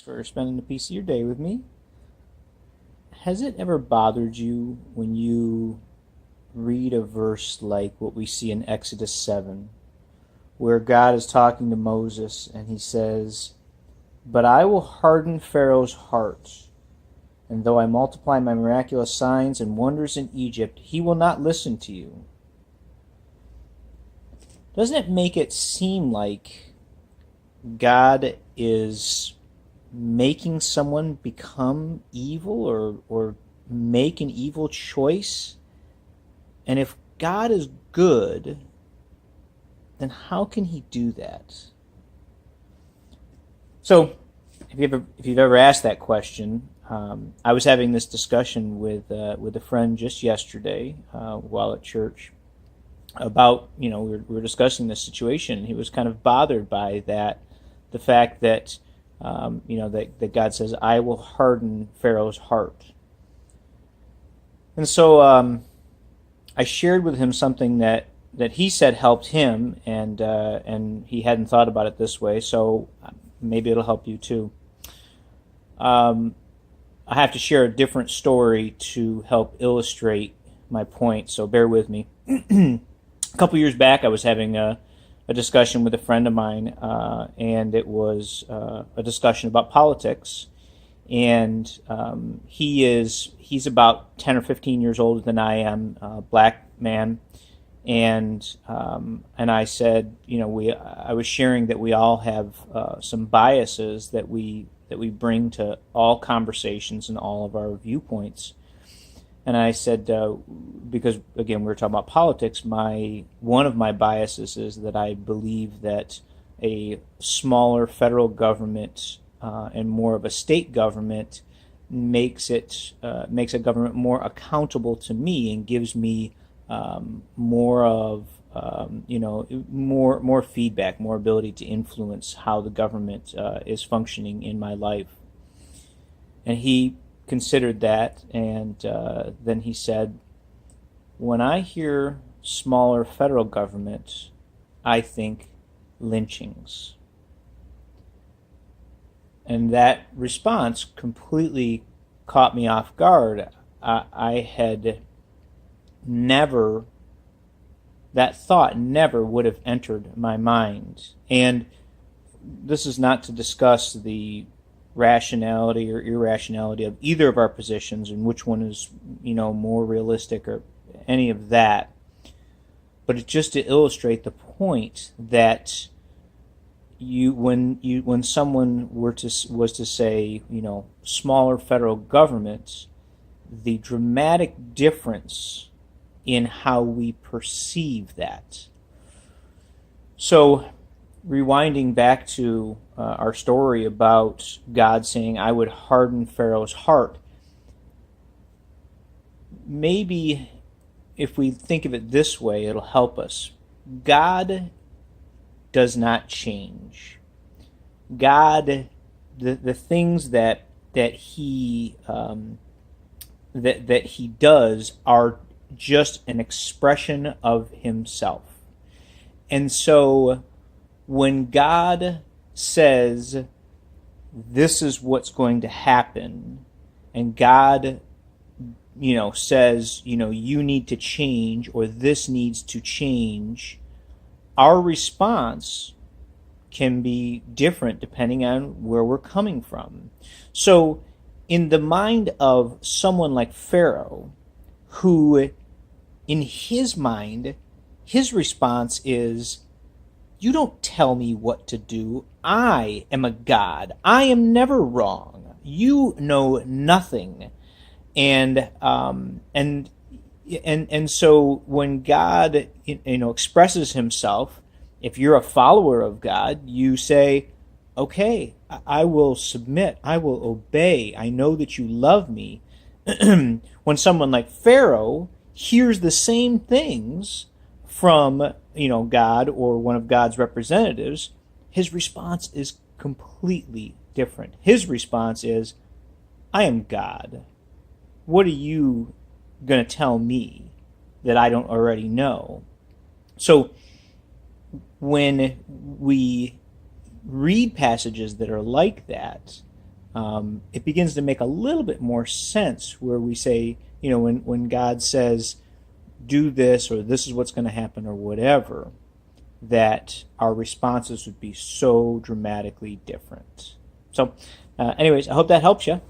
for spending a piece of your day with me. Has it ever bothered you when you read a verse like what we see in Exodus 7, where God is talking to Moses and he says, "But I will harden Pharaoh's heart, and though I multiply my miraculous signs and wonders in Egypt, he will not listen to you." Doesn't it make it seem like God is making someone become evil or make an evil choice? And if God is good, then how can he do that? So, if you've ever asked that question, I was having this discussion with a friend just yesterday while at church about, we were discussing this situation. He was kind of bothered by that, the fact that that God says, "I will harden Pharaoh's heart." And so I shared with him something that he said helped him, and he hadn't thought about it this way, so maybe it'll help you too. I have to share a different story to help illustrate my point, so bear with me. A couple years back, I was having a discussion with a friend of mine, and it was a discussion about politics. And he's about 10 or 15 years older than I am, a black man. And I said, I was sharing that we all have some biases that we bring to all conversations and all of our viewpoints. And I said, because again we were talking about politics, one of my biases is that I believe that a smaller federal government and more of a state government makes a government more accountable to me and gives me more of more feedback, more ability to influence how the government is functioning in my life. And he considered that, and then he said, "When I hear smaller federal government, I think lynchings." And that response completely caught me off guard. I had never, that thought never would have entered my mind. And this is not to discuss the rationality or irrationality of either of our positions and which one is, more realistic or any of that. But it's just to illustrate the point that when someone was to say, smaller federal government, the dramatic difference in how we perceive that. So, rewinding back to our story about God saying, "I would harden Pharaoh's heart," maybe if we think of it this way, it'll help us. God does not change. God, the things that he that he does are just an expression of himself. And so when God says this is what's going to happen, and God says you need to change, or this needs to change, our response can be different depending on where we're coming from. So in the mind of someone like Pharaoh, who in his mind, his response is, "You don't tell me what to do. I am a God. I am never wrong. You know nothing." And so when God expresses himself, if you're a follower of God, you say, "Okay, I will submit. I will obey. I know that you love me." When someone like Pharaoh hears the same things from God or one of God's representatives, his response is completely different. His response is, "I am God. What are you going to tell me that I don't already know?" So when we read passages that are like that, it begins to make a little bit more sense where we say, when God says, do this, or this is what's going to happen, or whatever, that our responses would be so dramatically different. So, anyways, I hope that helps you.